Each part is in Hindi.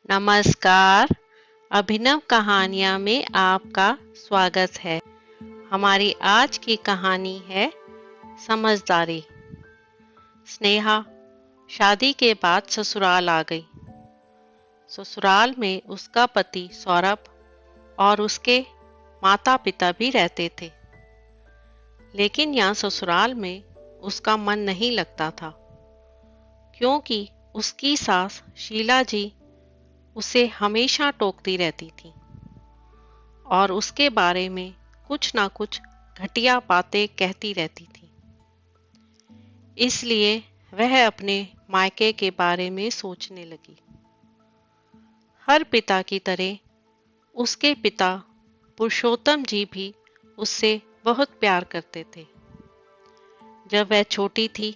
नमस्कार। अभिनव कहानियाँ में आपका स्वागत है। हमारी आज की कहानी है समझदारी। स्नेहा शादी के बाद ससुराल आ गई। ससुराल में उसका पति सौरभ और उसके माता पिता भी रहते थे। लेकिन यहाँ ससुराल में उसका मन नहीं लगता था, क्योंकि उसकी सास शीला जी उसे हमेशा टोकती रहती थी और उसके बारे में कुछ ना कुछ घटिया बातें कहती रहती थी। इसलिए वह अपने मायके के बारे में सोचने लगी। हर पिता की तरह उसके पिता पुरुषोत्तम जी भी उससे बहुत प्यार करते थे। जब वह छोटी थी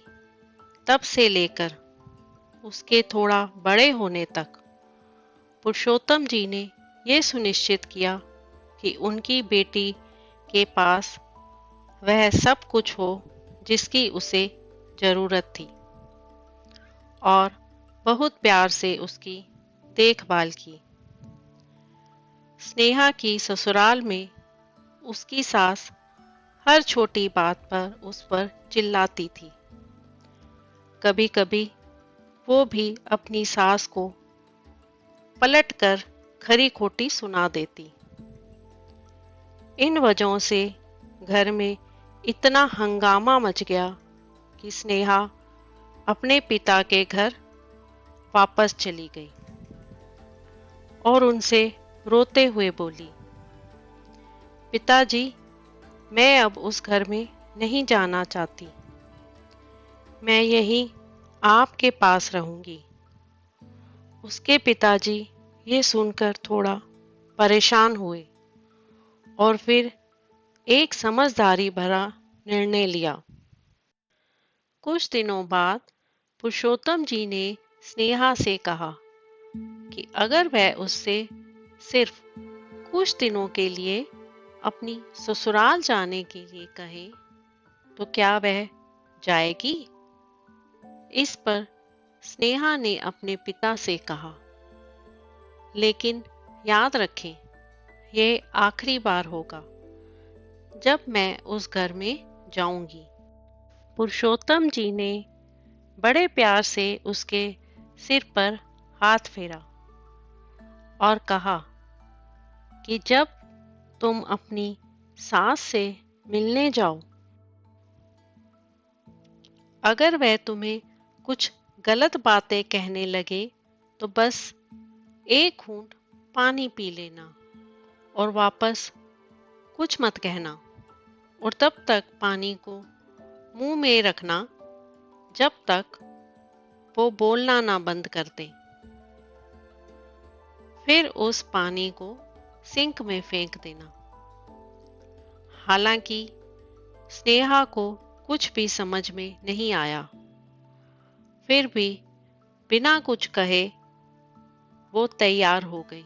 तब से लेकर उसके थोड़ा बड़े होने तक पुरुषोत्तम जी ने यह सुनिश्चित किया कि उनकी बेटी के पास वह सब कुछ हो जिसकी उसे जरूरत थी, और बहुत प्यार से उसकी देखभाल की। स्नेहा की ससुराल में उसकी सास हर छोटी बात पर उस पर चिल्लाती थी। कभी कभी वो भी अपनी सास को पलटकर खरी खोटी सुना देती। इन वजहों से घर में इतना हंगामा मच गया कि स्नेहा अपने पिता के घर वापस चली गई और उनसे रोते हुए बोली, पिताजी, मैं अब उस घर में नहीं जाना चाहती। मैं यहीं आपके पास रहूंगी। उसके पिताजी ये सुनकर थोड़ा परेशान हुए और फिर एक समझदारी भरा निर्णय लिया। कुछ दिनों बाद पुरुषोत्तम जी ने स्नेहा से कहा कि अगर वह उससे सिर्फ कुछ दिनों के लिए अपनी ससुराल जाने के लिए कहे तो क्या वह जाएगी। इस पर स्नेहा ने अपने पिता से कहा, लेकिन याद रखें, यह आखिरी बार होगा जब मैं उस घर में जाऊंगी। पुरुषोत्तम जी ने बड़े प्यार से उसके सिर पर हाथ फेरा और कहा कि जब तुम अपनी सास से मिलने जाओ, अगर वह तुम्हें कुछ गलत बातें कहने लगे तो बस एक घूंट पानी पी लेना और वापस कुछ मत कहना, और तब तक पानी को मुंह में रखना जब तक वो बोलना ना बंद कर दे। फिर उस पानी को सिंक में फेंक देना। हालांकि स्नेहा को कुछ भी समझ में नहीं आया, फिर भी बिना कुछ कहे वो तैयार हो गई।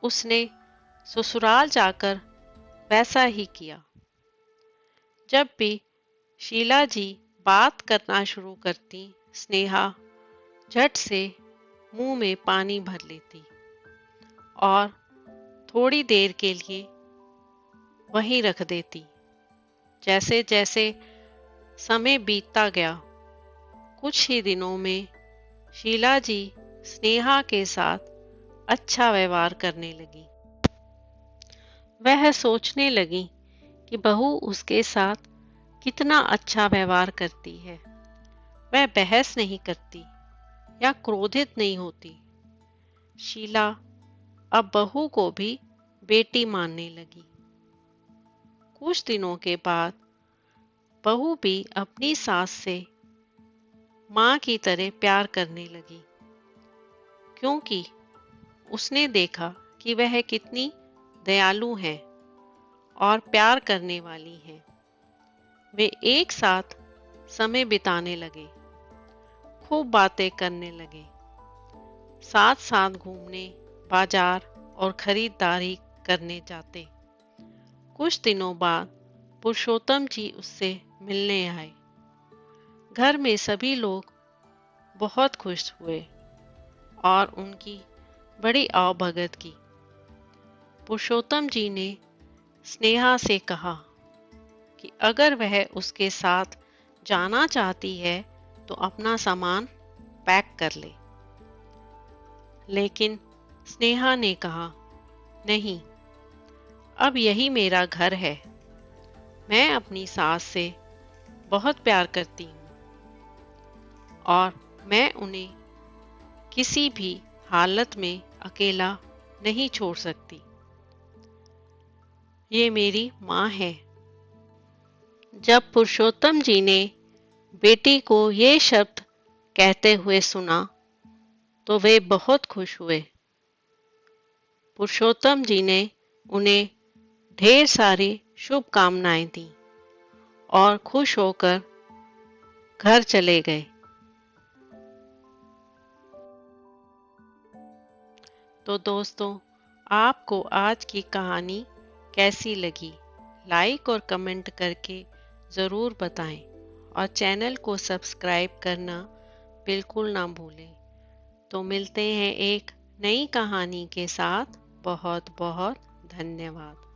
उसने ससुराल जाकर वैसा ही किया। जब भी शीला जी बात करना शुरू करती, स्नेहा झट से मुंह में पानी भर लेती और थोड़ी देर के लिए वहीं रख देती। जैसे जैसे समय बीतता गया, कुछ ही दिनों में शीला जी स्नेहा के साथ अच्छा व्यवहार करने लगी। वह सोचने लगी कि बहू उसके साथ कितना अच्छा व्यवहार करती है। वह बहस नहीं करती या क्रोधित नहीं होती। शीला अब बहू को भी बेटी मानने लगी। कुछ दिनों के बाद बहू भी अपनी सास से माँ की तरह प्यार करने लगी, क्योंकि उसने देखा कि वह कितनी दयालु है और प्यार करने वाली है। वे एक साथ समय बिताने लगे, खूब बातें करने लगे, साथ साथ घूमने, बाजार और खरीदारी करने जाते। कुछ दिनों बाद पुरुषोत्तम जी उससे मिलने आए। घर में सभी लोग बहुत खुश हुए और उनकी बड़ी आवभगत की। पुरुषोत्तम जी ने स्नेहा से कहा कि अगर वह उसके साथ जाना चाहती है तो अपना सामान पैक कर ले। लेकिन स्नेहा ने कहा, नहीं, अब यही मेरा घर है। मैं अपनी सास से बहुत प्यार करती हूँ और मैं उन्हें किसी भी हालत में अकेला नहीं छोड़ सकती। ये मेरी माँ है। जब पुरुषोत्तम जी ने बेटी को ये शब्द कहते हुए सुना तो वे बहुत खुश हुए। पुरुषोत्तम जी ने उन्हें ढेर सारी शुभकामनाएं दी और खुश होकर घर चले गए। तो दोस्तों, आपको आज की कहानी कैसी लगी? लाइक और कमेंट करके ज़रूर बताएं और चैनल को सब्सक्राइब करना बिल्कुल ना भूलें। तो मिलते हैं एक नई कहानी के साथ। बहुत बहुत धन्यवाद।